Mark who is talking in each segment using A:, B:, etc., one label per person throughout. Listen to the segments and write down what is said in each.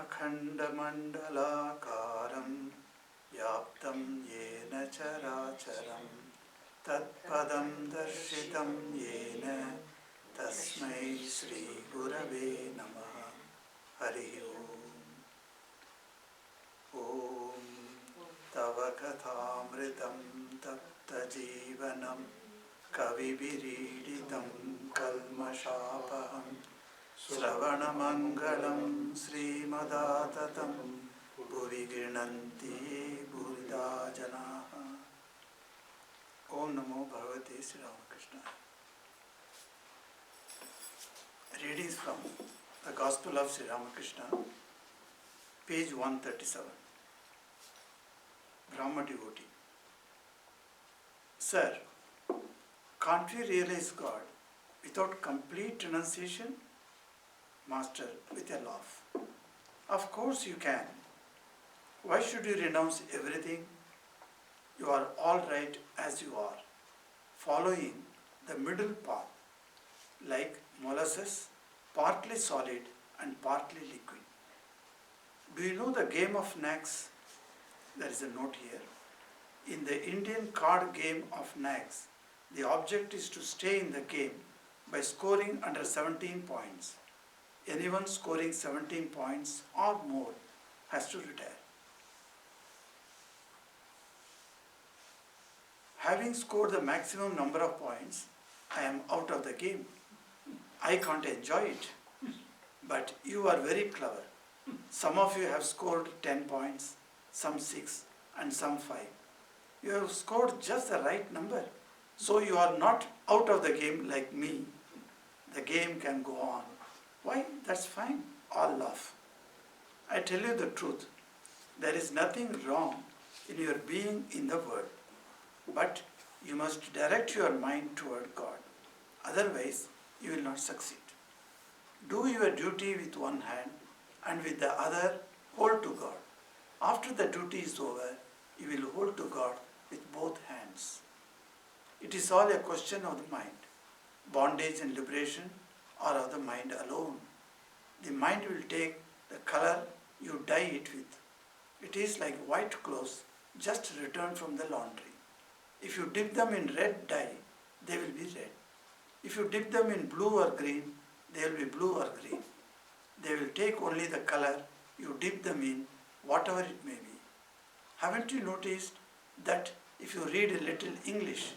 A: अखण्डमण्डलाकारं व्याप्तं येन चराचरं तत्पदं दर्शितं येन तस्मै श्रीगुरवे नमः। हरि ओम तव कथामृतं तप्तजीवनं कविभिरीडितं कल्मषापहं श्रवणमङ्गलं श्रीमदाततं भुवि गृह्णन्ति ये भूरिदा जनाः। ओम नमो भगवते Shri Ramakrishna. Readings from the Gospel of Sri Ramakrishna, page 137. Brahma devotee. Sir, can't we realize God without complete renunciation? Master, with a laugh. Of course you can. Why should you renounce everything? You are all right as you are, following the middle path, like molasses, partly solid and partly liquid. Do you know the game of nags? There is a note here. In the Indian card game of nags, the object is to stay in the game by scoring under 17 points. Anyone scoring 17 points or more has to retire. Having scored the maximum number of points, I am out of the game. I can't enjoy it. But you are very clever. Some of you have scored 10 points, some 6 and some 5. You have scored just the right number. So you are not out of the game like me. The game can go on. Why? That's fine. All laugh. I tell you the truth. There is nothing wrong in your being in the world. But you must direct your mind toward God. Otherwise, you will not succeed. Do your duty with one hand and with the other hold to God. After the duty is over, you will hold to God with both hands. It is all a question of the mind. Bondage and liberation are of the mind alone. The mind will take the color you dye it with. It is like white clothes just returned from the laundry. If you dip them in red dye, they will be red. If you dip them in blue or green, they will be blue or green. They will take only the color you dip them in, whatever it may be. Haven't you noticed that if you read a little English,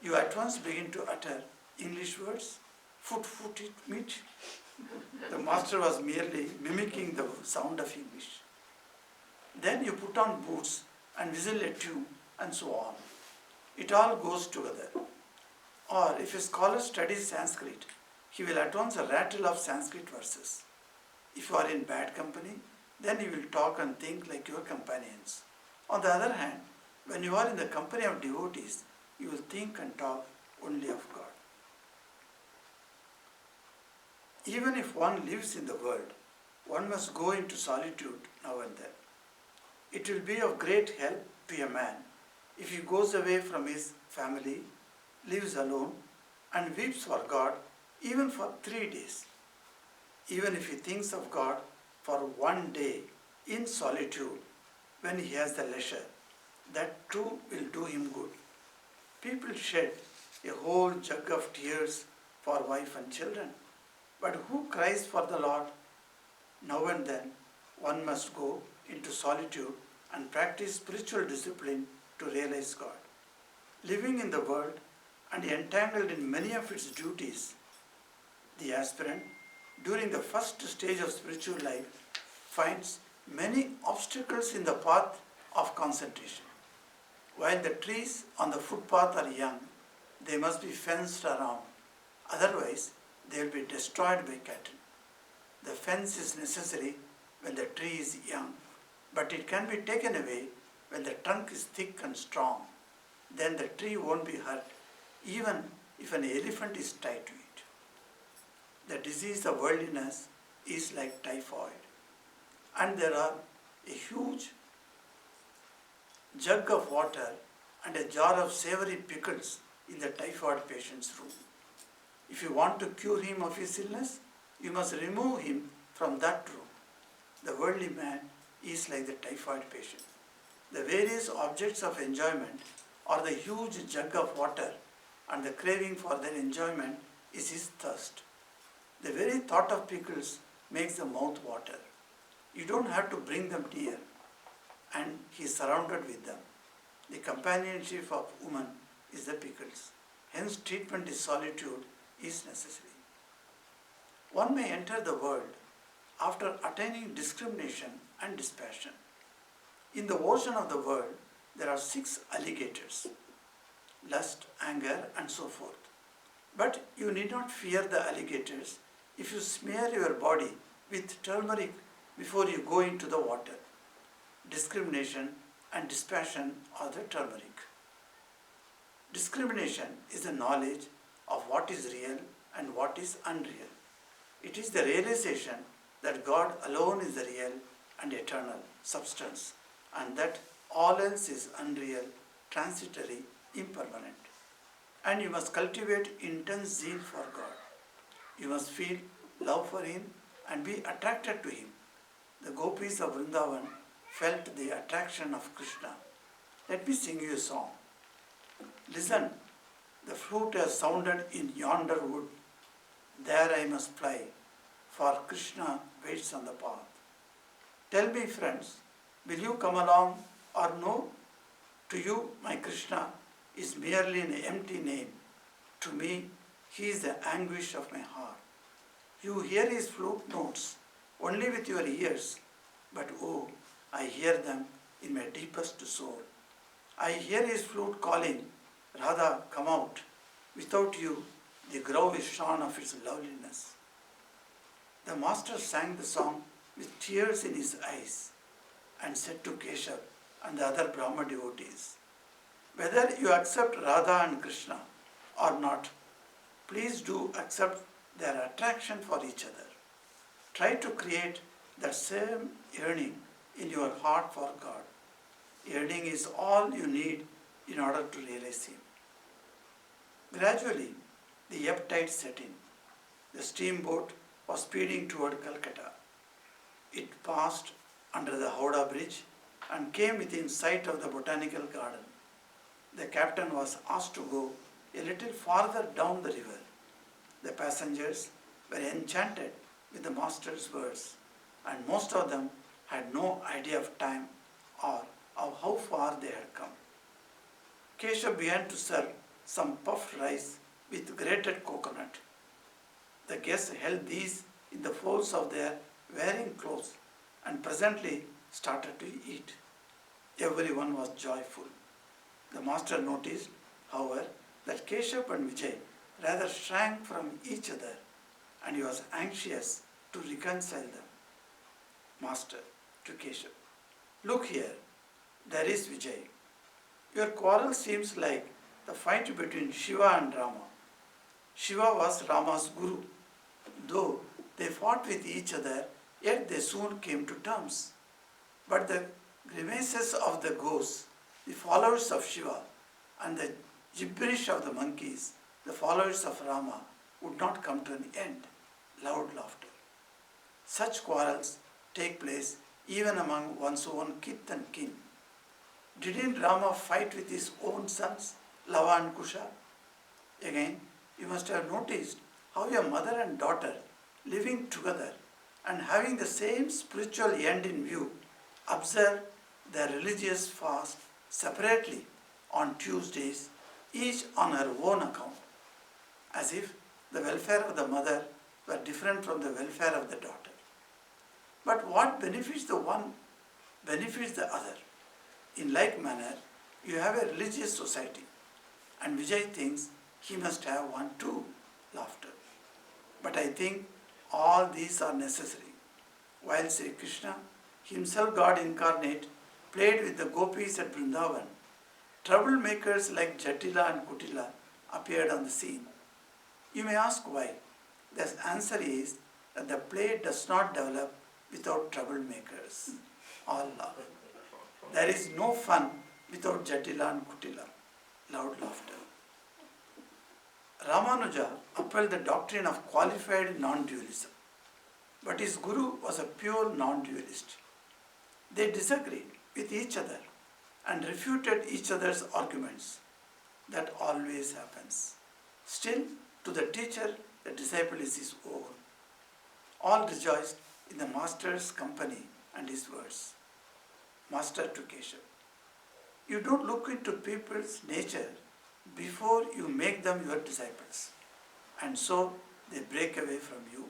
A: you at once begin to utter English words? Foot, it, meat. The master was merely mimicking the sound of English. Then you put on boots and whistle a tune and so on. It all goes together. Or if a scholar studies Sanskrit, he will at once rattle off Sanskrit verses. If you are in bad company, then you will talk and think like your companions. On the other hand, when you are in the company of devotees, you will think and talk only of God. Even if one lives in the world, one must go into solitude now and then. It will be of great help to a man if he goes away from his family, lives alone, and weeps for God even for 3 days. Even if he thinks of God for 1 day in solitude when he has the leisure, that too will do him good. People shed a whole jug of tears for wife and children, but who cries for the Lord? Now and then one must go into solitude and practice spiritual discipline to realize God. Living in the world and entangled in many of its duties, the aspirant, during the first stage of spiritual life, finds many obstacles in the path of concentration. While the trees on the footpath are young, they must be fenced around. Otherwise, they will be destroyed by cattle. The fence is necessary when the tree is young, but it can be taken away when the trunk is thick and strong. Then the tree won't be hurt, even if an elephant is tied to it. The disease of worldliness is like typhoid, and there are a huge jug of water and a jar of savory pickles in the typhoid patient's room. If you want to cure him of his illness, you must remove him from that room. the worldly man is like the typhoid patient. The various objects of enjoyment are the huge jug of water, and the craving for their enjoyment is his thirst. The very thought of pickles makes the mouth water. You don't have to bring them near, and he is surrounded with them. The companionship of woman is the pickles. Hence, treatment is solitude is necessary. One may enter the world after attaining discrimination and dispassion. In the ocean of the world, there are 6 alligators: lust, anger, and so forth. But you need not fear the alligators if you smear your body with turmeric before you go into the water. Discrimination and dispassion are the turmeric. Discrimination is the knowledge of what is real and what is unreal. It is the realization that God alone is the real and eternal substance, and that all else is unreal, transitory, impermanent. And you must cultivate intense zeal for God. You must feel love for Him and be attracted to Him. The gopis of Vrindavan felt the attraction of Krishna. Let me sing you a song. Listen, the flute has sounded in yonder wood. There I must fly, for Krishna waits on the path. Tell me, friends, will you come along or no? To you, my Krishna is merely an empty name. To me, he is the anguish of my heart. You hear his flute notes only with your ears, but oh, I hear them in my deepest soul. I hear his flute calling, Radha, come out. Without you, the grove is shorn of its loveliness. The master sang the song with tears in his eyes and said to Keshav and the other Brahma devotees, whether you accept Radha and Krishna or not, please do accept their attraction for each other. Try to create that same yearning in your heart for God. Yearning is all you need in order to realize Him. Gradually, the ebb tide set in. The steamboat was speeding toward Calcutta. It passed under the Howrah Bridge and came within sight of the botanical garden. The captain was asked to go a little farther down the river. The passengers were enchanted with the master's words, and most of them had no idea of time or of how far they had come. Keshav began to serve some puffed rice with grated coconut. The guests held these in the folds of their wearing clothes and presently started to eat. Everyone was joyful. The master noticed, however, that Keshav and Vijay rather shrank from each other, and he was anxious to reconcile them. Master to Keshav, look here, there is Vijay. Your quarrel seems like the fight between Shiva and Rama. Shiva was Rama's guru. Though they fought with each other, yet they soon came to terms. But the grimaces of the ghosts, the followers of Shiva, and the gibberish of the monkeys, the followers of Rama, would not come to an end. Loud laughter. Such quarrels take place even among one's own kith and kin. Didn't Rama fight with his own sons, Lava and Kusha? Again, you must have noticed how a mother and daughter living together and having the same spiritual end in view observe their religious fast separately on Tuesdays, each on her own account, as if the welfare of the mother were different from the welfare of the daughter. But what benefits the one benefits the other. In like manner, you have a religious society, and Vijay thinks he must have one too, laughter. But I think all these are necessary. While Sri Krishna, himself God incarnate, played with the gopis at Vrindavan, troublemakers like Jatila and Kutila appeared on the scene. You may ask why. The answer is that the play does not develop without troublemakers. All love. There is no fun without Jatila and Kutila. Loud laughter. Ramanuja upheld the doctrine of qualified non-dualism. but his guru was a pure non-dualist. They disagreed with each other and refuted each other's arguments. That always happens. Still, to the teacher, the disciple is his own. All rejoiced in the master's company and his words. Master to Keshav, you don't look into people's nature before you make them your disciples, and so they break away from you.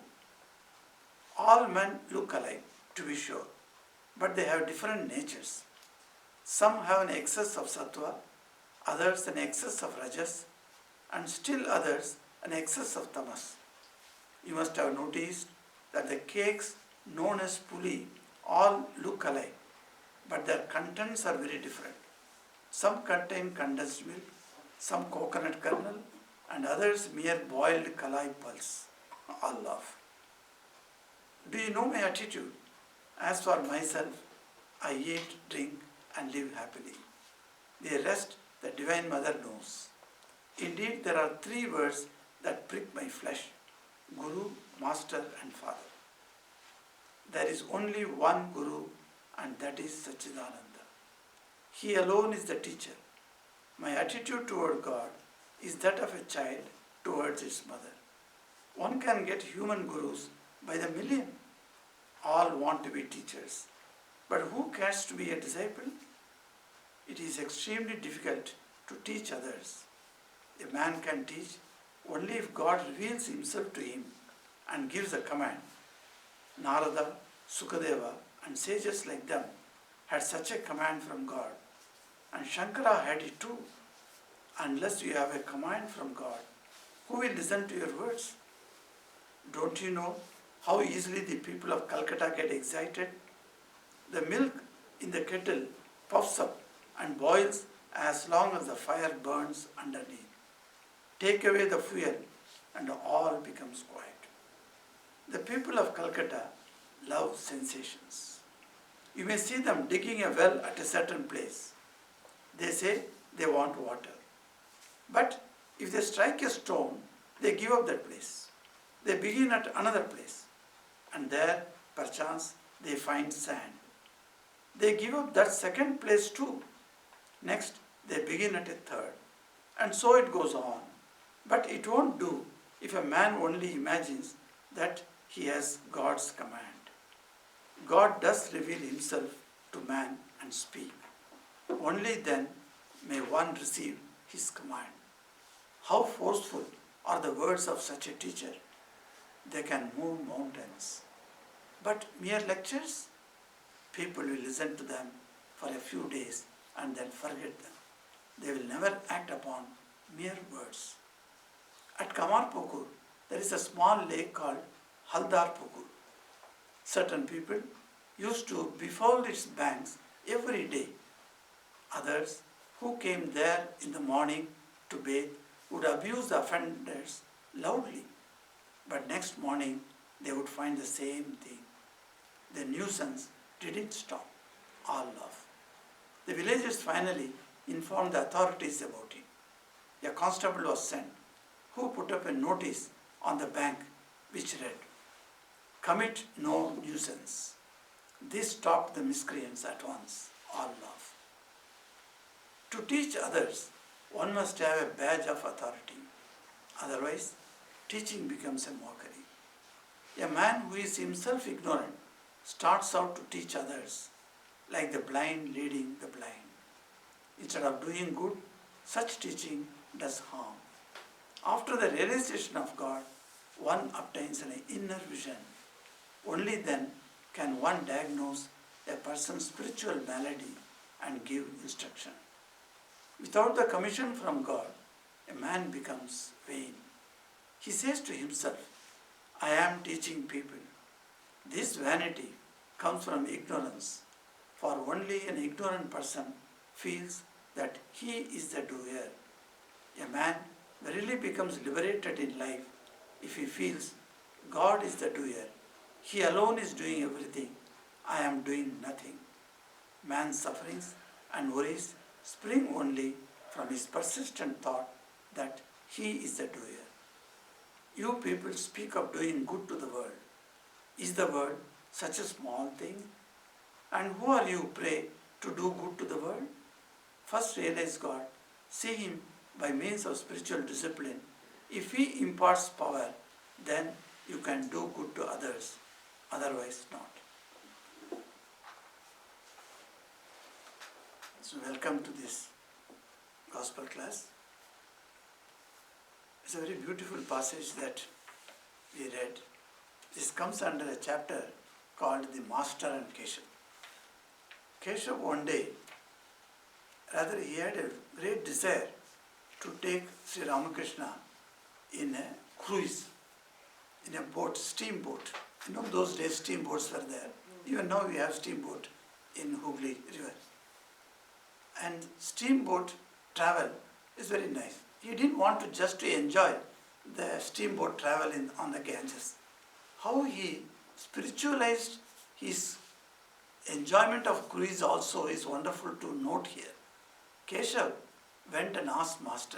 A: All men look alike, to be sure, but they have different natures. Some have an excess of sattva, others an excess of rajas, and still others an excess of tamas. You must have noticed that the cakes known as puli all look alike, but their contents are very different. Some contain condensed milk, some coconut kernel, and others mere boiled kalai pulse. All laugh. Do you know my attitude? As for myself, I eat, drink, and live happily. The rest the Divine Mother knows. Indeed, there are three words that prick my flesh: Guru, Master, and Father. There is only one Guru, and that is Satchidananda. He alone is the teacher. My attitude toward God is that of a child towards its mother. One can get human gurus by the million. All want to be teachers. But who cares to be a disciple? It is extremely difficult to teach others. A man can teach only if God reveals himself to him and gives a command. Narada, Sukadeva, and sages like them had such a command from God. And Shankara had it too. Unless you have a command from God, who will listen to your words? Don't you know how easily the people of Calcutta get excited? The milk in the kettle puffs up and boils as long as the fire burns underneath. Take away the fuel and all becomes quiet. The people of Calcutta love sensations. You may see them digging a well at a certain place. They say they want water. But if they strike a stone, they give up that place. They begin at another place, and there, perchance, they find sand. They give up that second place too. Next, they begin at a third. And so it goes on. But it won't do if a man only imagines that he has God's command. God does reveal himself to man and speak. Only then may one receive his command. How forceful are the words of such a teacher? They can move mountains. But mere lectures? People will listen to them for a few days and then forget them. They will never act upon mere words. At Kamarpukur, there is a small lake called Haldarpukur. Certain people used to befoul its banks every day. Others, who came there in the morning to bathe, would abuse the offenders loudly. But next morning, they would find the same thing. The nuisance didn't stop. All laugh. The villagers finally informed the authorities about it. A constable was sent, who put up a notice on the bank which read, "Commit no nuisance." This stopped the miscreants at once. All laugh. To teach others, one must have a badge of authority. Otherwise, teaching becomes a mockery. A man who is himself ignorant starts out to teach others, like the blind leading the blind. Instead of doing good, such teaching does harm. After the realization of God, one obtains an inner vision. Only then can one diagnose a person's spiritual malady and give instruction. Without the commission from God, a man becomes vain. He says to himself, "I am teaching people." This vanity comes from ignorance, for only an ignorant person feels that he is the doer. A man verily becomes liberated in life if he feels God is the doer. He alone is doing everything. I am doing nothing. Man's sufferings and worries spring only from his persistent thought that he is the doer. You people speak of doing good to the world. Is the world such a small thing? And who are you, pray, to do good to the world? First realize God, see Him by means of spiritual discipline. If He imparts power, then you can do good to others, otherwise not. So welcome to this gospel class. It's a very beautiful passage that we read. This comes under a chapter called the Master and Keshav. Keshav one day, rather he had a great desire to take Sri Ramakrishna in a cruise, in a boat, steamboat. You know, those days steamboats were there. Even now we have steamboat in Hooghly river. And steamboat travel is very nice. He didn't want to just to enjoy the steamboat travel on the Ganges. How he spiritualized his enjoyment of cruise also is wonderful to note here. Keshav went and asked Master,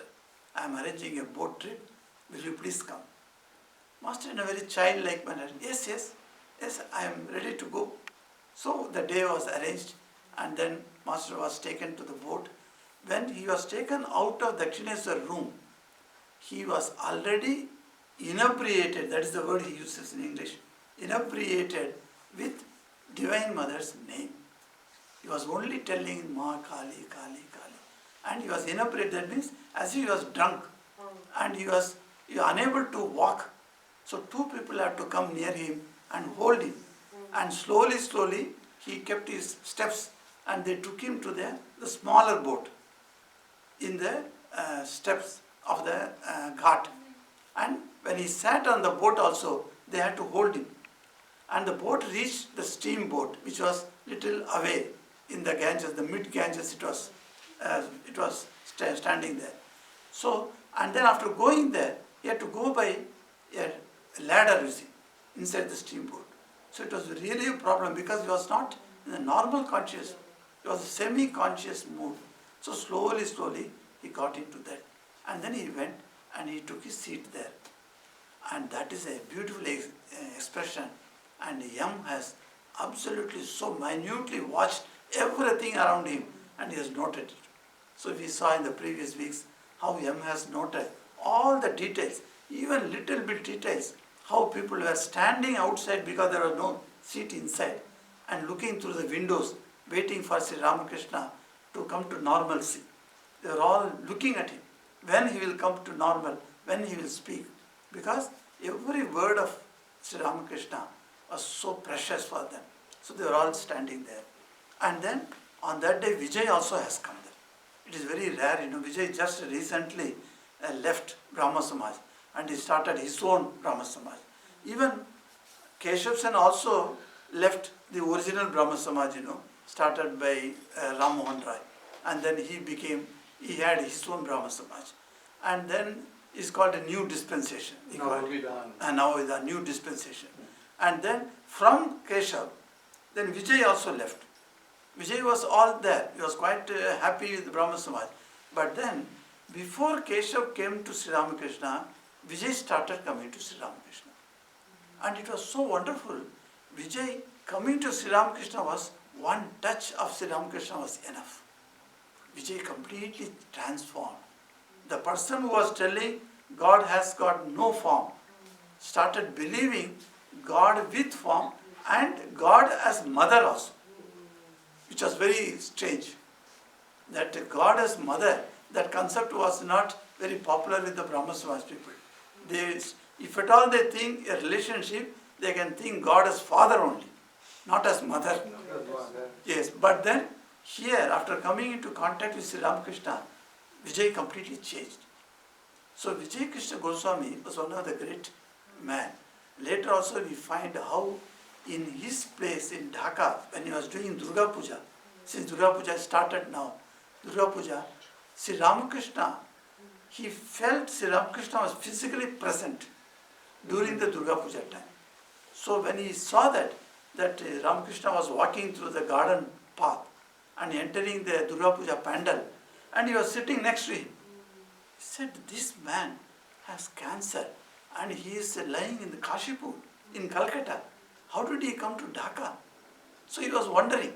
A: I am arranging a boat trip, will you please come? Master in a very childlike manner, yes, I am ready to go. So the day was arranged and then Master was taken to the boat. When he was taken out of Dakshineswar room, he was already inebriated, that is the word he uses in English, inebriated with Divine Mother's name. He was only telling Ma Kali, Kali, Kali. And he was inebriated, that means as if he was drunk and he was unable to walk. So two people had to come near him and hold him. And slowly he kept his steps and they took him to the smaller boat in the steps of the ghat. And when he sat on the boat also, they had to hold him. And the boat reached the steamboat, which was little away in the Ganges, the mid-Ganges it was standing there. So, and then after going there, he had to go by a ladder, you see, inside the steamboat. So it was really a problem because he was not in the normal conscious, he was a semi-conscious mood. So slowly he got into that. And then he went and he took his seat there. And that is a beautiful expression. And Yam has absolutely so minutely watched everything around him and he has noted it. So we saw in the previous weeks how Yam has noted all the details, even little bit details, how people were standing outside because there was no seat inside and looking through the windows, waiting for Sri Ramakrishna to come to normalcy. They were all looking at him. When he will come to normal, when he will speak. Because every word of Sri Ramakrishna was so precious for them. So they were all standing there. And then on that day, Vijay also has come there. It is very rare, Vijay just recently left Brahma Samaj and he started his own Brahma Samaj. Even Keshav Sen also left the original Brahma Samaj, started by Ram Mohan Rai. And then he had his own Brahma Samaj. And then it's called a new dispensation. Now is a new dispensation. And then from Keshav, then Vijay also left. Vijay was all there. He was quite happy with Brahma Samaj. But then, before Keshav came to Sri Ramakrishna, Vijay started coming to Sri Ramakrishna. And it was so wonderful. Vijay coming to Sri Ramakrishna was one touch of Sri Ramakrishna was enough. Vijay completely transformed. The person who was telling God has got no form started believing God with form and God as mother also, which was very strange. That God as mother, that concept was not very popular with the Brahma Samaj people. If at all they think a relationship, they can think God as father only, not as mother. Yes, but then here, after coming into contact with Sri Ramakrishna, Vijay completely changed. So Vijay Krishna Goswami was one of the great men. Later also we find how in his place in Dhaka, when he was doing Durga Puja, since Durga Puja started now, Durga Puja, Sri Ramakrishna, he felt Sri Ramakrishna was physically present during the Durga Puja time. So when he saw that Ramakrishna was walking through the garden path and entering the Durga Puja pandal, and he was sitting next to him, he said, this man has cancer and he is lying in the Kashipur in Calcutta how did he come to Dhaka? So he was wondering,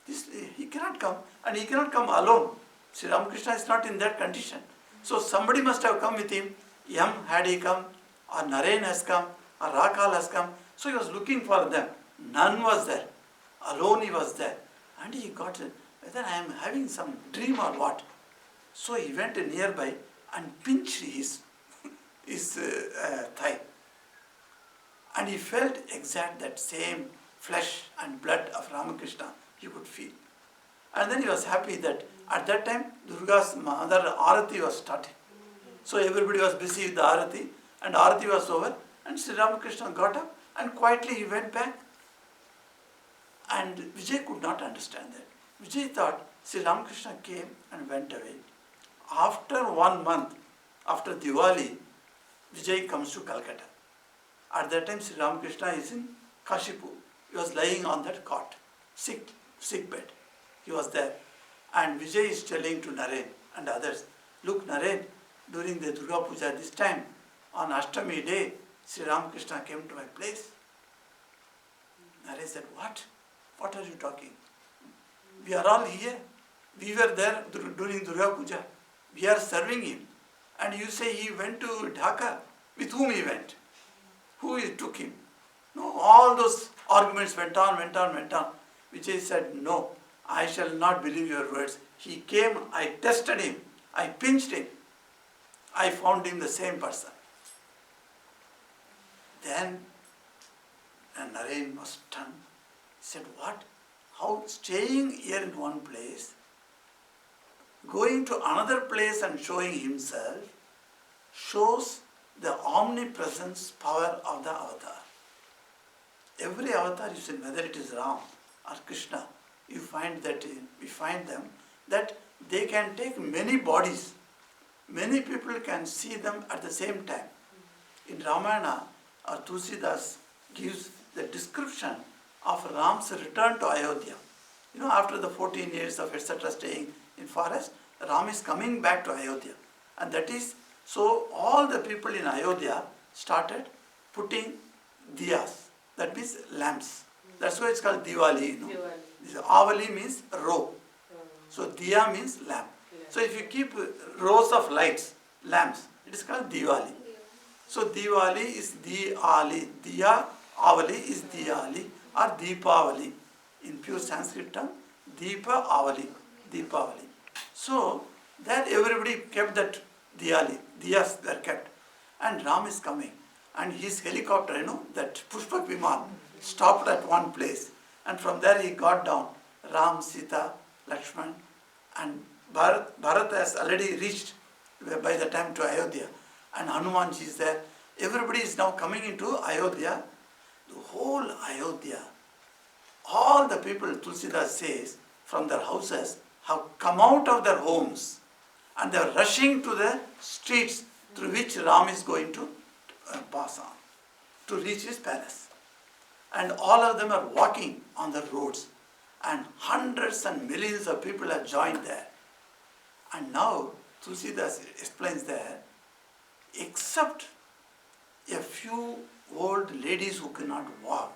A: he cannot come, and he cannot come alone. Sri Ramakrishna is not in that condition. So somebody must have come with him. Yam had he come, or Naren has come, or Rakal has come. So he was looking for them. None was there. Alone he was there. And he got it. Whether I am having some dream or what. So he went nearby and pinched his thigh. And he felt exact that same flesh and blood of Ramakrishna he could feel. And then he was happy that at that time Durga's mother Arati was starting. So everybody was busy with the Arati, and Arati was over, and Sri Ramakrishna got up and quietly he went back. And Vijay could not understand that. Vijay thought Sri Ramakrishna came and went away. After 1 month, after Diwali, Vijay comes to Calcutta. At that time Sri Ramakrishna is in Kashipur. He was lying on that cot, sick bed. He was there. And Vijay is telling to Naren and others, look Naren, during the Durga Puja this time, on Ashtami day, Sri Ramakrishna came to my place. Naren said, what? What are you talking? We are all here. We were there during Durga Puja. We are serving him. And you say he went to Dhaka. With whom he went? Who took him? No, all those arguments went on. Vijay said, no, I shall not believe your words. He came, I tested him, I pinched him. I found him the same person. Then Naren was stunned. He said, what? How staying here in one place, going to another place and showing himself, shows the omnipresence power of the avatar. Every avatar you see, whether it is Ram or Krishna, we find them that they can take many bodies. Many people can see them at the same time. In Ramayana, Tulsidas gives the description of Ram's return to Ayodhya. You know, after the 14 years of etc. staying in forest, Ram is coming back to Ayodhya. And that is, so all the people in Ayodhya started putting diyas, that means lamps. That's why it's called Diwali. You know? Avali means row. So diya means lamp. So if you keep rows of lights, lamps, it is called Diwali. So Diwali is Diyali. Diya, Avali is Diyali or Deepavali. In pure Sanskrit term, Deepa Avali. Deepavali. So that everybody kept that Diyali. Diyas were kept. And Ram is coming. And his helicopter, you know, that Pushpak Viman, stopped at one place. And from there he got down. Ram, Sita, Lakshman, and Bharat has already reached by the time to Ayodhya. And Hanumanji is there. Everybody is now coming into Ayodhya. The whole Ayodhya, all the people, Tulsidas says, from their houses have come out of their homes and they are rushing to the streets through which Ram is going to pass on to reach his palace. And all of them are walking on the roads, and hundreds and millions of people have joined there. And now Tulsidas explains there, except a few old ladies who cannot walk,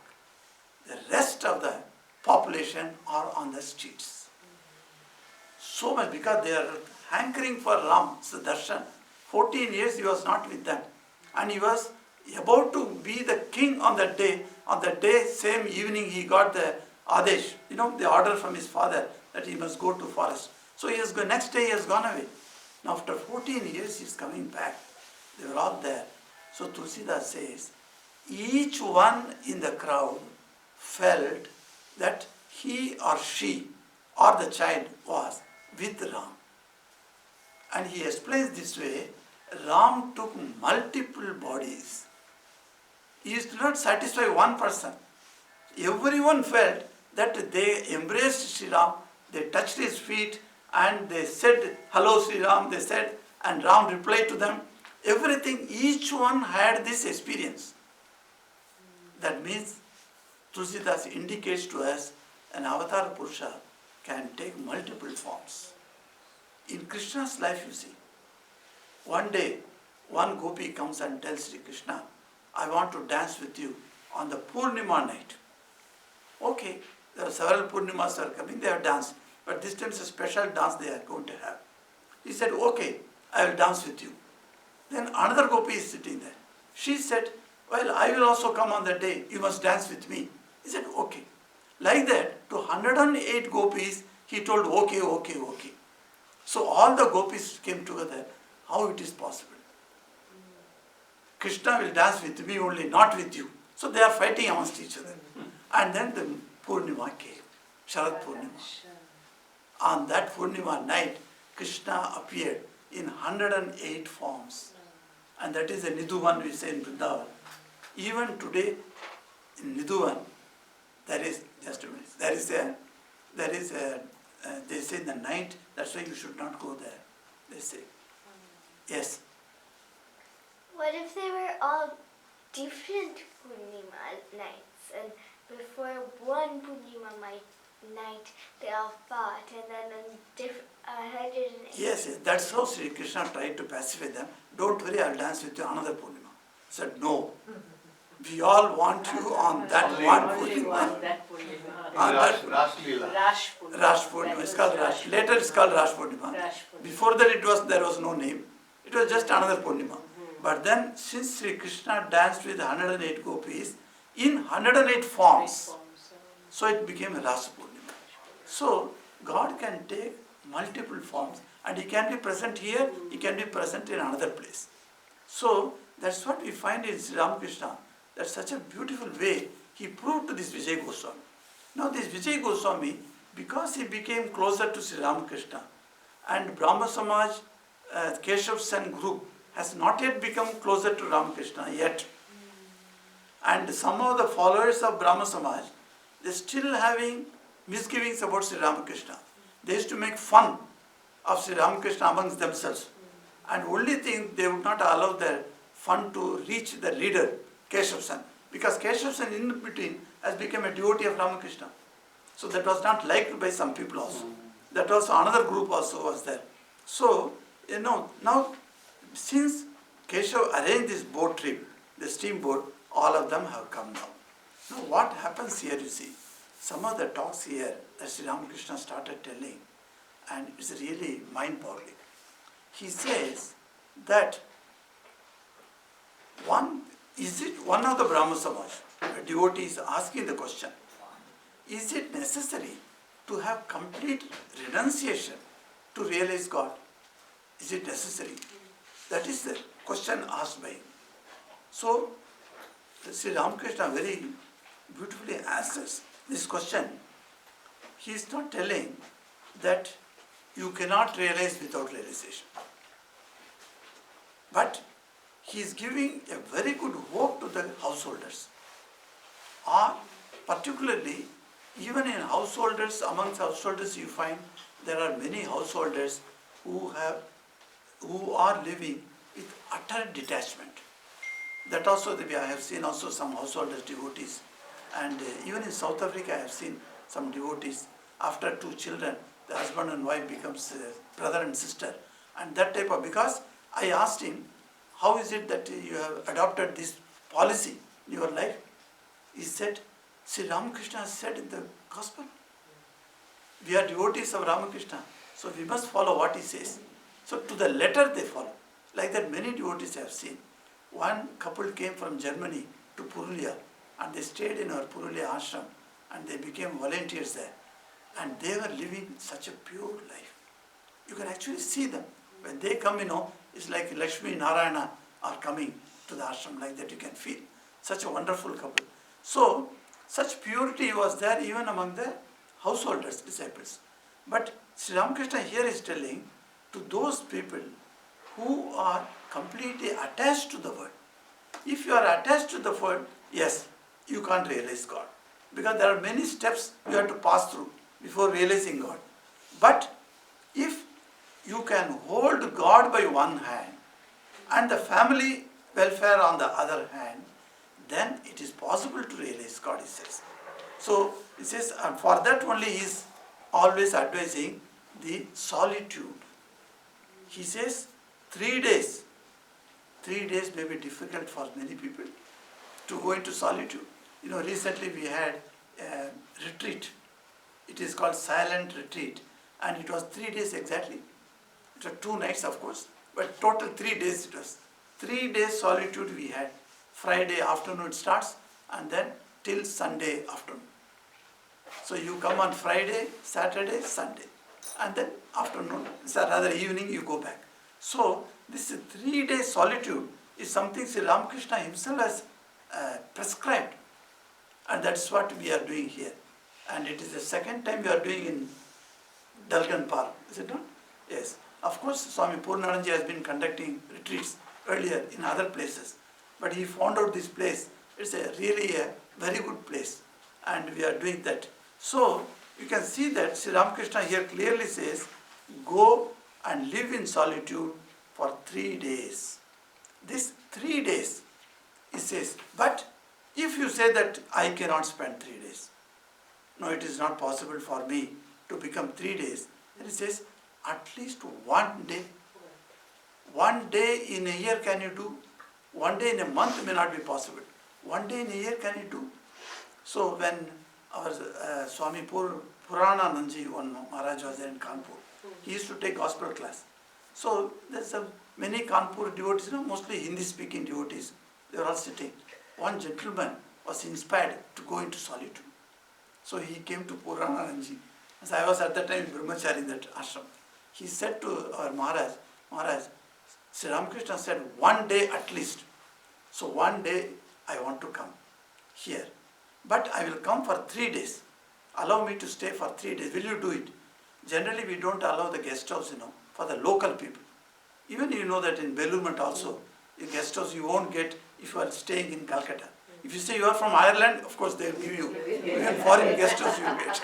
A: the rest of the population are on the streets. So much, because they are hankering for Ram's darshan. 14 years he was not with them. And he was about to be the king on that day. On that day, same evening, he got the adesh, you know, the order from his father that he must go to forest. So he has gone, next day he has gone away. Now after 14 years he is coming back. They were all there. So Tulsidas says, each one in the crowd felt that he or she or the child was with Ram. And he explains this way, Ram took multiple bodies. He is not satisfied one person. Everyone felt that they embraced Sri Ram, they touched his feet and they said, hello Sri Ram, they said, and Ram replied to them. Everything, each one had this experience. That means Tulsidas indicates to us an avatar Purusha can take multiple forms. In Krishna's life, you see, one day, one gopi comes and tells Sri Krishna, I want to dance with you on the Purnima night. Okay, there are several Purnimas are coming, they have danced, but this time it's a special dance they are going to have. He said, okay, I will dance with you. Then another gopi is sitting there. She said, well, I will also come on that day, you must dance with me. He said, okay. Like that, to 108 gopis, he told, okay, okay, okay. So all the gopis came together. How it is possible? Krishna will dance with me only, not with you. So they are fighting amongst each other. And then the Purnima came, Sharad Purnima. On that Purnima night, Krishna appeared in 108 forms. And that is the Nidhuvan we say in Vrindavan. Even today, in Nidhuvan, there is, just a minute, they say in the night, that's why you should not go there, they say. Yes.
B: What if they were all different Purnima nights, and before one Purnima night they all fought, and then on 108?
A: Yes, that's how Sri Krishna tried to pacify them. Don't worry, I'll dance with you another Purnima. He said, no. We all want you on that one Purnima. Rash Purnima. It's called Rash. Later it's called Rash Purnima. Before that there was no name. It was just another Purnima. But then since Sri Krishna danced with 108 gopis in 108 forms, so it became a Rasa Purnima. So God can take multiple forms, and He can be present here, He can be present in another place. So that's what we find in Sri Ramakrishna. That's such a beautiful way he proved to this Vijay Goswami. Now this Vijay Goswami, because he became closer to Sri Ramakrishna, and Brahma Samaj, Keshav Sen group has not yet become closer to Ramakrishna yet. And some of the followers of Brahma Samaj, they still having misgivings about Sri Ramakrishna. They used to make fun of Sri Ramakrishna amongst themselves. And only thing, they would not allow their fun to reach the leader, Keshav Sen. Because Keshav Sen in between has become a devotee of Ramakrishna. So that was not liked by some people also. That also another group also was there. So, now since Keshav arranged this boat trip, the steamboat, all of them have come now. Now what happens here, you see, some of the talks here that Sri Ramakrishna started telling, and it's really mind-boggling. He says that one of the Brahma Samaj, a devotee is asking the question, is it necessary to have complete renunciation to realize God? Is it necessary? That is the question asked by him. So, Sri Ramakrishna very beautifully answers this question. He is not telling that you cannot realize without realization. But he is giving a very good hope to the householders. Or particularly, even in householders, amongst householders you find there are many householders who are living with utter detachment. That also I have seen also some householders, devotees. And even in South Africa I have seen some devotees, after 2 children, the husband and wife becomes brother and sister. And that type of, because I asked him, how is it that you have adopted this policy in your life? He said, Sri Ramakrishna has said in the gospel, we are devotees of Ramakrishna, so we must follow what he says. So to the letter they follow. Like that many devotees I have seen. One couple came from Germany to Purulia, and they stayed in our Purulia ashram, and they became volunteers there. And they were living such a pure life. You can actually see them. When they come, it's like Lakshmi Narayana are coming to the ashram, like that you can feel. Such a wonderful couple. So, such purity was there even among the householders, disciples. But Sri Ramakrishna here is telling to those people who are completely attached to the word. If you are attached to the word, yes, you can't realize God. Because there are many steps you have to pass through before realizing God. But if you can hold God by one hand and the family welfare on the other hand, then it is possible to realize God, he says. So, he says, and for that only he is always advising the solitude. He says, 3 days. 3 days may be difficult for many people to go into solitude. Recently we had a retreat. It is called Silent Retreat, and it was 3 days exactly. It was 2 nights, of course, but total 3 days it was. 3 days solitude we had. Friday afternoon it starts, and then till Sunday afternoon. So you come on Friday, Saturday, Sunday, and then afternoon, rather evening, you go back. So this 3 day solitude is something Sri Ramakrishna himself has prescribed, and that's what we are doing here. And it is the second time we are doing in Dalgan Park, is it not? Yes. Of course, Swami Purnananji has been conducting retreats earlier in other places, but he found out this place. It's really a very good place, and we are doing that. So you can see that Sri Ramakrishna here clearly says, go and live in solitude for 3 days. This 3 days, he says, but if you say that I cannot spend 3 days, no, it is not possible for me to become 3 days, then he says, at least 1 day. 1 day in a year can you do? 1 day in a month may not be possible. 1 day in a year can you do? So when our Swami Puranananji, one Maharaj was there in Kanpur, he used to take gospel class. So there's many Kanpur devotees, mostly Hindi-speaking devotees. They were all sitting. One gentleman was inspired to go into solitude. So he came to Puranananji. As I was at that time in Brahmachari in that ashram. He said to our Maharaj, Sri Ramakrishna said 1 day at least. So 1 day I want to come here. But I will come for 3 days. Allow me to stay for 3 days. Will you do it? Generally we don't allow the guest house, for the local people. Even you know that in Belurmat also, the guest house you won't get if you are staying in Calcutta. If you say you are from Ireland, of course they will give you. Even foreign guest house you will get.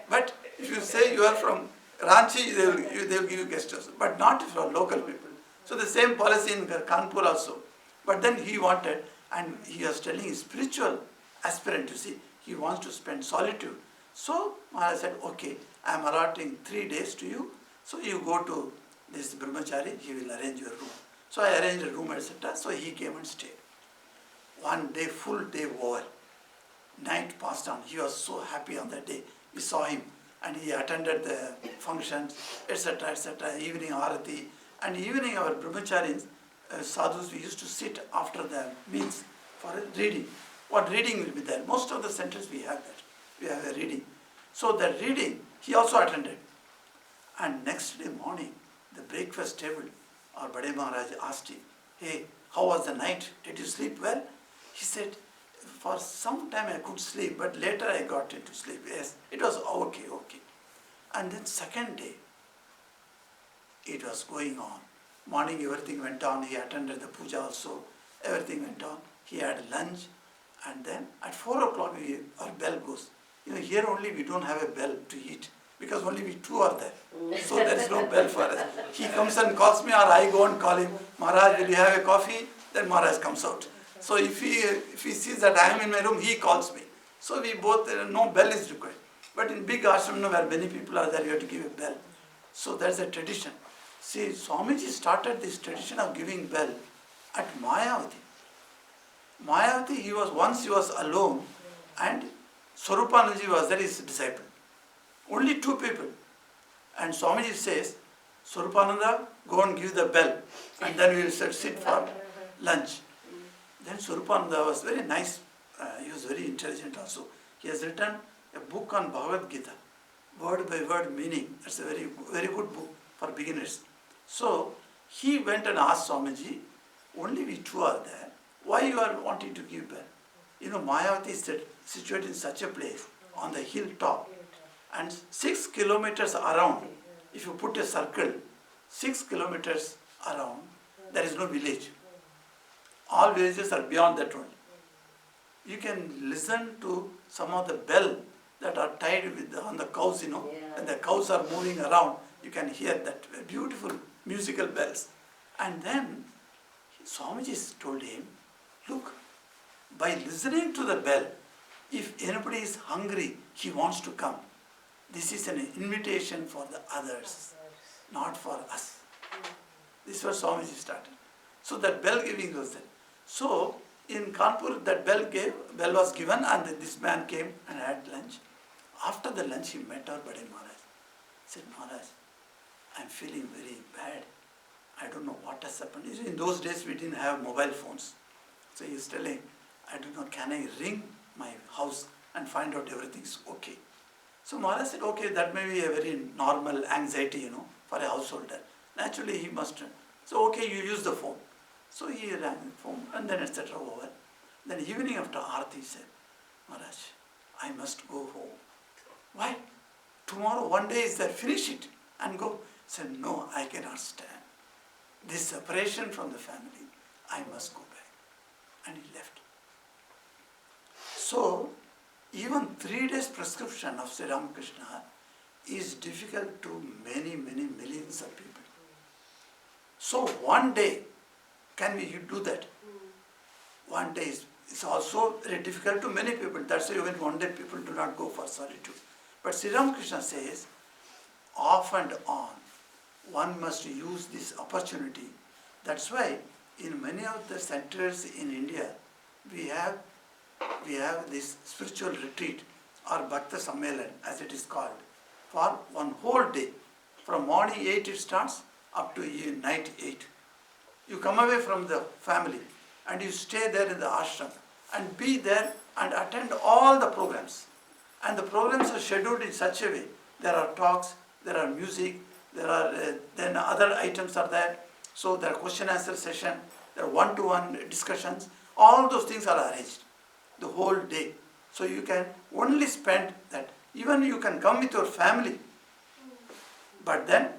A: But if you say you are from Ranchi, they will give you guest house. But not for local people. So the same policy in Kanpur also. But then he wanted, and he was telling his spiritual aspirant, he wants to spend solitude. So Maharaj said, okay, I am allotting 3 days to you. So you go to this Brahmachari, he will arrange your room. So I arranged a room, etc. So he came and stayed. 1 day, full day over. Night passed on. He was so happy on that day. We saw him and he attended the functions, etc., etc., evening arati. And evening our brahmacharis, sadhus, we used to sit after the meals for a reading. What reading will be there? Most of the centers we have that. We have a reading. So that reading, he also attended. And next day morning, the breakfast table, our Bade Maharaj asked him, hey, how was the night? Did you sleep well? He said, for some time I could sleep, but later I got into sleep. Yes, it was okay. And then second day, it was going on. Morning everything went on. He attended the puja also. Everything went on. He had lunch. And then at 4 o'clock our bell goes. Here only we don't have a bell to eat because only we two are there. So there is no bell for us. He comes and calls me or I go and call him. Maharaj, will you have a coffee? Then Maharaj comes out. So if he sees that I am in my room, he calls me. So we both, no bell is required. But in big ashram where many people are there, you have to give a bell. So that's a tradition. See, Swamiji started this tradition of giving bell at Mayavati. Mayavati, he was alone and Swarupananji was there, his disciple. Only 2 people. And Swamiji says, Swarupananda, go and give the bell and then we will sit for lunch. Then Swarupananda was very nice. He was very intelligent also. He has written a book on Bhagavad Gita, word by word meaning. That's a very, very good book for beginners. So he went and asked Swamiji, only we two are there. Why you are wanting to give bell? Mayavati is situated in such a place on the hilltop. And 6 kilometers around, if you put a circle, 6 kilometers around, there is no village. All villages are beyond that one. You can listen to some of the bell that are tied on the cows, and the cows are moving around. You can hear that beautiful musical bells. And then Swamiji told him, look, by listening to the bell, if anybody is hungry, he wants to come. This is an invitation for the others, not for us. This was Swamiji started. So that bell giving was there. So in Kanpur, that bell was given, and this man came and had lunch. After the lunch, he met our Bade Maharaj. He said, Maharaj, I'm feeling very bad. I don't know what has happened. In those days, we didn't have mobile phones. So he's telling, I don't know, can I ring my house and find out everything's okay? So Maharaj said, okay, that may be a very normal anxiety, for a householder. Naturally, he must. So, okay, you use the phone. So he rang the phone, and then etc. over. Then evening after Aarti, he said, Maharaj, I must go home. Why? Tomorrow, one day is there, finish it and go. He said, no, I cannot stand. This separation from the family, I must go back. And he left. So, even 3 days prescription of Sri Ramakrishna is difficult to many, many millions of people. So, one day, can we do that? One day is also very difficult to many people. That's why even one day people do not go for solitude. But Sri Ramakrishna says, off and on, one must use this opportunity. That's why in many of the centers in India, we have this spiritual retreat or Bhakta Sammelan, as it is called, for one whole day. From morning 8 it starts up to night 8. You come away from the family and you stay there in the ashram and be there and attend all the programs. And the programs are scheduled in such a way. There are talks, there are music, there are then other items are there. So there are question answer session, there are one-to-one discussions. All those things are arranged the whole day. So you can only spend that. Even you can come with your family. But then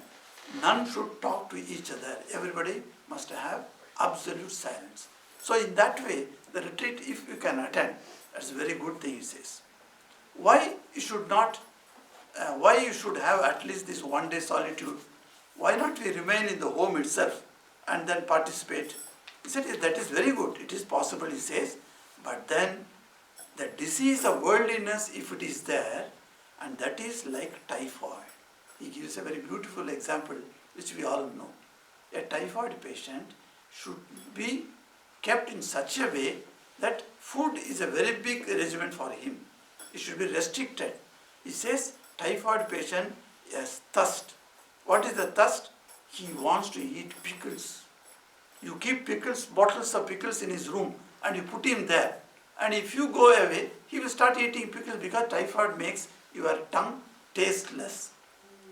A: none should talk to each other. Everybody must have absolute silence. So in that way, the retreat, if you can attend, that's a very good thing, he says. Why you should not, why you should have at least this one day solitude? Why not we remain in the home itself and then participate? He said, that is very good. It is possible, he says. But then the disease of worldliness, if it is there, and that is like typhoid. He gives a very beautiful example, which we all know. A typhoid patient should be kept in such a way that food is a very big regimen for him. It should be restricted. He says, typhoid patient has thirst. What is the thirst? He wants to eat pickles. You keep pickles, bottles of pickles in his room, and you put him there. And if you go away, he will start eating pickles because typhoid makes your tongue tasteless.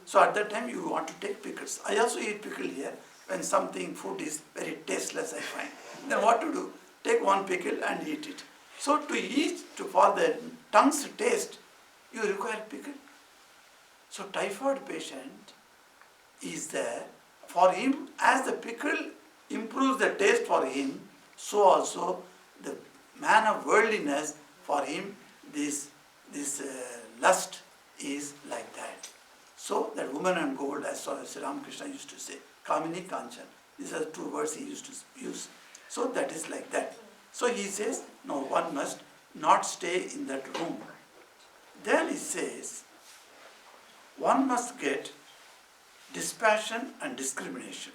A: So at that time you want to take pickles. I also eat pickle here when food is very tasteless, I find. Then what to do? Take one pickle and eat it. So to eat, for the tongue's taste, you require pickle. So typhoid patient is there. For him, as the pickle improves the taste for him, so also the man of worldliness, for him, this lust is like that. So that woman and gold, as Sri Ramakrishna used to say, Kamini Kanchan. These are the 2 words he used to use. So that is like that. So he says, no, one must not stay in that room. Then he says, one must get dispassion and discrimination.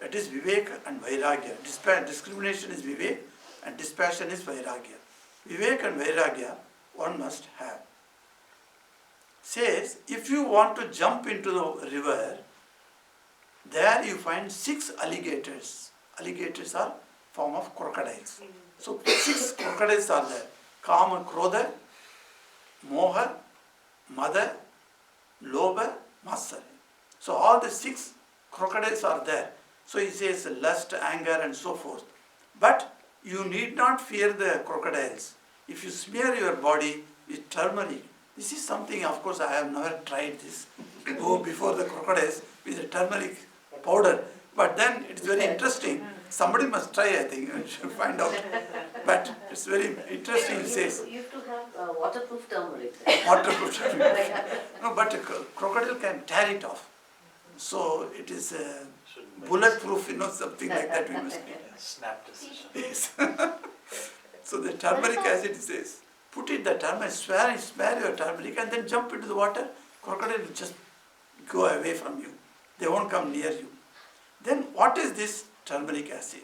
A: That is Vivek and Vairagya. Discrimination is Vivek and dispassion is Vairagya. Vivek and Vairagya one must have. Says, if you want to jump into the river, there you find 6 alligators. Alligators are form of crocodiles. So 6 crocodiles are there. Kama, Krodha, Moha, Mada, Lobha, Matsarya. So all the 6 crocodiles are there. So he says lust, anger and so forth. But you need not fear the crocodiles. If you smear your body with turmeric, this is something, of course, I have never tried this. To go before the crocodiles with the turmeric powder. But then it's very interesting. Somebody must try, I think, and should find out. But it's very interesting, he says.
C: You have to have waterproof turmeric.
A: Waterproof turmeric. No, but a crocodile can tear it off. So it is bulletproof, something like that we must need.
D: Snap decision.
A: Yes. So the turmeric acid says, put it the turmeric, smear your turmeric and then jump into the water. Crocodile will just go away from you. They won't come near you. Then what is this turmeric acid?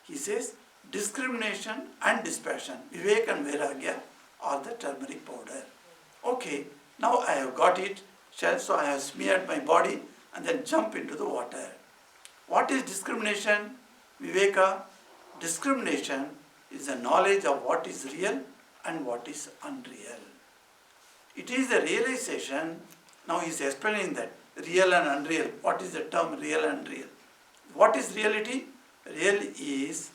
A: He says, discrimination and dispassion. Vivek and Vairagya are the turmeric powder. Okay, now I have got it, so I have smeared my body and then jump into the water. What is discrimination? Viveka, discrimination is the knowledge of what is real and what is unreal. It is the realization, now he is explaining that, real and unreal. What is the term real and unreal? What is reality? Real is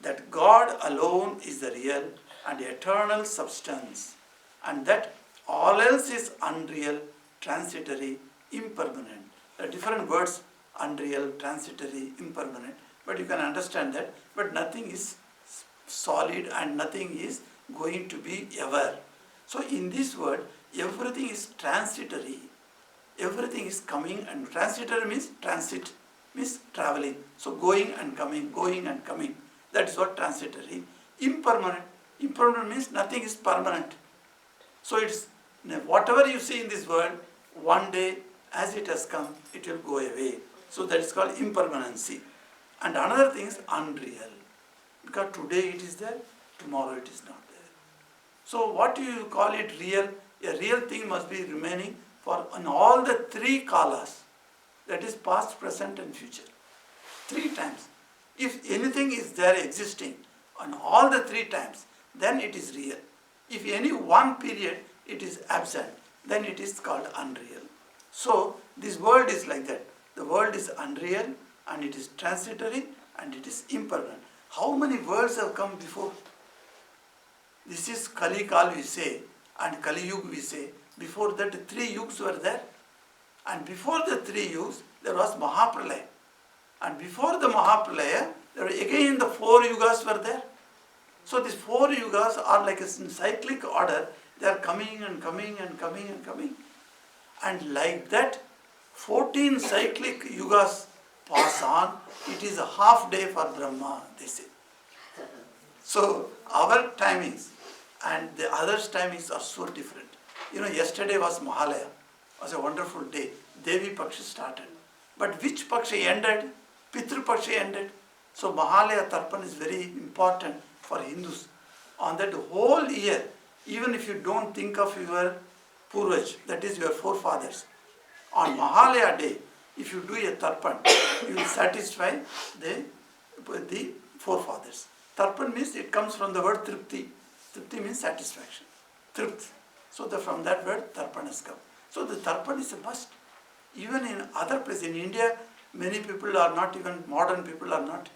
A: that God alone is the real and eternal substance, and that all else is unreal, transitory, impermanent. There are different words, unreal, transitory, impermanent, but you can understand that. But nothing is solid and nothing is going to be ever. So in this word, everything is transitory. Everything is coming, and transitory means transit, means traveling. So going and coming, going and coming. That is what transitory. Impermanent. Impermanent means nothing is permanent. So it's whatever you see in this world, one day as it has come, it will go away. So that is called impermanency. And another thing is unreal. Because today it is there, tomorrow it is not there. So what do you call it real? A real thing must be remaining for in all the three kalas. That is past, present and future. 3 times. If anything is there existing on all the 3 times, then it is real. If any one period it is absent, then it is called unreal. So this world is like that. The world is unreal and it is transitory and it is impermanent. How many worlds have come before? This is Kali Kal we say, and Kali Yug we say. Before that 3 yugs were there. And before the 3 yugs, there was Mahapralaya. And before the Mahapralaya, there were again the 4 yugas were there. So these 4 yugas are like a cyclic order. They are coming and coming and coming and coming. And like that, 14 cyclic yugas pass on. It is a half day for Brahma, they say. So our timings and the others' timings are so different. You know, yesterday was Mahalaya. It was a wonderful day. Devi Paksha started. But which Paksha ended? Pitru Paksha ended. So Mahalaya Tarpan is very important for Hindus. On that whole year, even if you don't think of your Purvaj, that is your forefathers, on Mahalaya day, if you do a Tarpan, you will satisfy the forefathers. Tarpan means it comes from the word Tripti. Tripti means satisfaction. Tript. So from that word Tarpan has come. So the Tarpan is a must. Even in other places, in India, many people are not, even modern people are not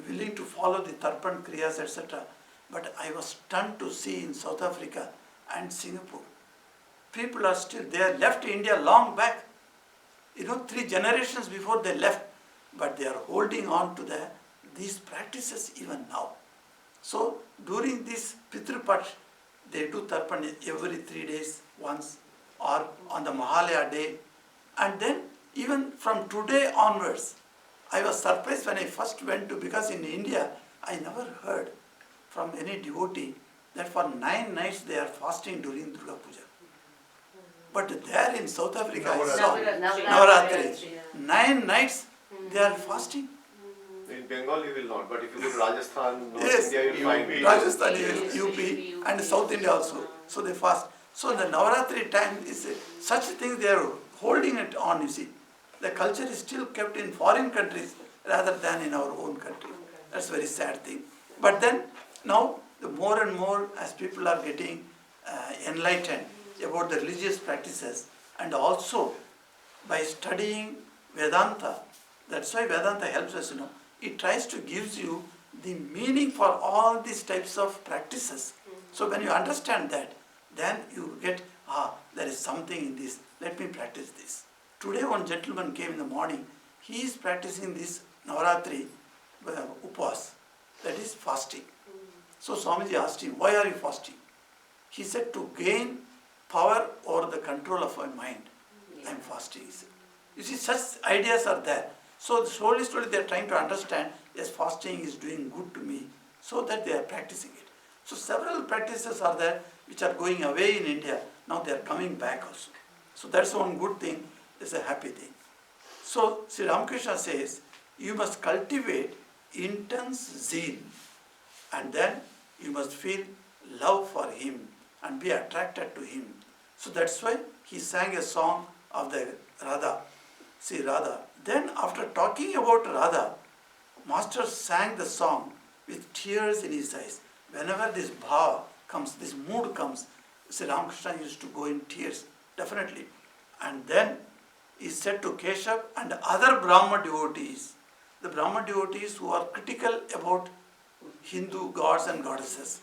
A: willing to follow the Tarpan Kriyas, etc. But I was stunned to see in South Africa and Singapore. People are still, they have left India long back. 3 generations before they left. But they are holding on to these practices even now. So during this Pitru Paksh, they do Tarpan every 3 days once, or on the Mahalaya day. And then even from today onwards, I was surprised when I first went to, because in India, I never heard from any devotee that for 9 nights they are fasting during Durga Puja. But there in South Africa, I saw Navaratri, 9 nights they are fasting.
D: In Bengal you will not, but if you go to Rajasthan, North
A: Yes,
D: India, you will find
A: Rajasthan, UP, and South India also. So they fast. So the Navaratri time is such things they are holding it on, you see. The culture is still kept in foreign countries rather than in our own country. That's a very sad thing. But then now the more and more as people are getting enlightened about the religious practices, and also by studying Vedanta, that's why Vedanta helps us, it tries to give you the meaning for all these types of practices. So when you understand that, then you get, there is something in this, let me practice this. Today one gentleman came in the morning, he is practicing this Navaratri Upas, that is fasting. So Swamiji asked him, why are you fasting? He said, to gain power over the control of my mind, I am fasting, he said. You see, such ideas are there. So slowly they are trying to understand, yes, fasting is doing good to me, so that they are practicing it. So several practices are there which are going away in India. Now they are coming back also. So that's one good thing, it's a happy thing. So Sri Ramakrishna says, you must cultivate intense zeal, and then you must feel love for him and be attracted to him. So that's why he sang a song of the Radha. See Radha. Then after talking about Radha, Master sang the song with tears in his eyes. Whenever this bhava comes, this mood comes, Sri Ramakrishna used to go in tears, definitely. And then he said to Keshav and other Brahma devotees, the Brahma devotees who are critical about Hindu gods and goddesses.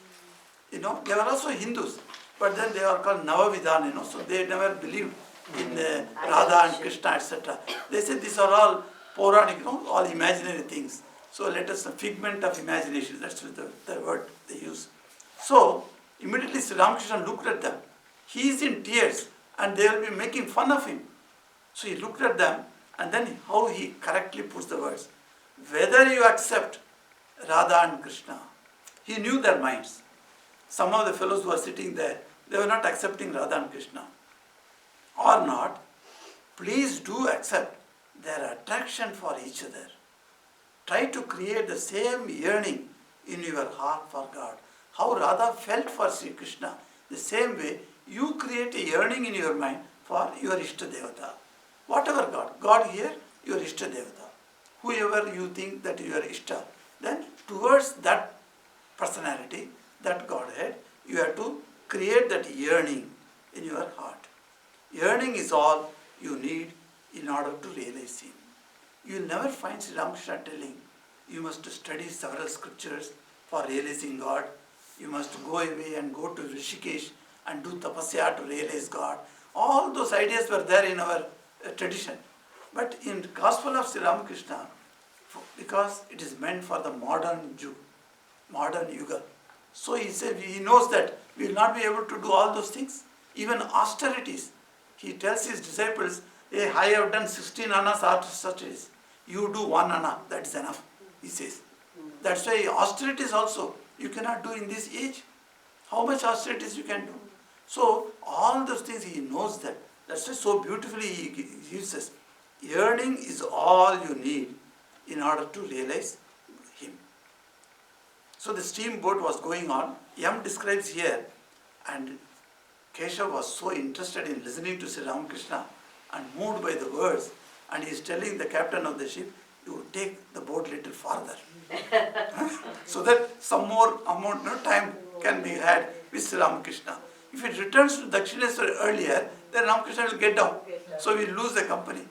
A: They were also Hindus, but then they are called Navavidhan, so they never believed in Radha and Krishna, etc. They said these are all Puranic, all imaginary things. So let us, a figment of imagination, that's the word they use. So immediately Sri Ramakrishna looked at them. He is in tears and they will be making fun of him. So he looked at them and then how he correctly puts the words. Whether you accept Radha and Krishna, he knew their minds. Some of the fellows who were sitting there, they were not accepting Radha and Krishna. Or not, please do accept their attraction for each other. Try to create the same yearning in your heart for God. How Radha felt for Sri Krishna, the same way you create a yearning in your mind for your Ishta Devata. Whatever God, God here, your Ishta Devata. Whoever you think that you are Ishta, then towards that personality, that Godhead, you have to create that yearning in your heart. Yearning is all you need in order to realize Him. You will never find Sri Ramakrishna telling, you must study several scriptures for realizing God. You must go away and go to Rishikesh and do tapasya to realize God. All those ideas were there in our tradition. But in the Gospel of Sri Ramakrishna, because it is meant for the modern Jew, modern Yuga, so he said, he knows that we will not be able to do all those things, even austerities. He tells his disciples, hey, I have done 16 annas austerities. You do 1 anna, that is enough, he says. That's why austerities also, you cannot do in this age. How much austerities you can do? So, all those things he knows that. That's why so beautifully he gives us. Yearning is all you need in order to realize Him. So the steamboat was going on. Yam describes here, and Keshav was so interested in listening to Sri Ramakrishna and moved by the words, and he is telling the captain of the ship, you take the boat little farther. So that some more amount of time can be had with Sri Ramakrishna. If it returns to Dakshineswar earlier, then Ramakrishna will get down. So we lose the company.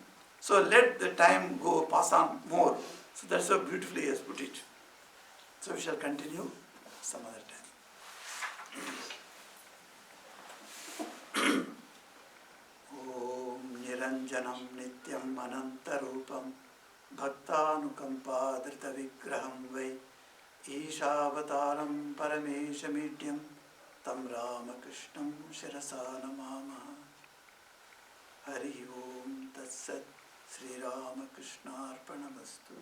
A: So let the time go, pass on more. So that's how beautifully he has put it. So we shall continue some other time. Om Niranjanam Nityam Anantarupam Bhaktanukampa Drita Vigraham Vai Ishavasaram Parameshamidhyam Tam Ramakrishnam Shirasa Namamaha. Hari Om Tat Sat Sri Ramakrishna Arpanamastu.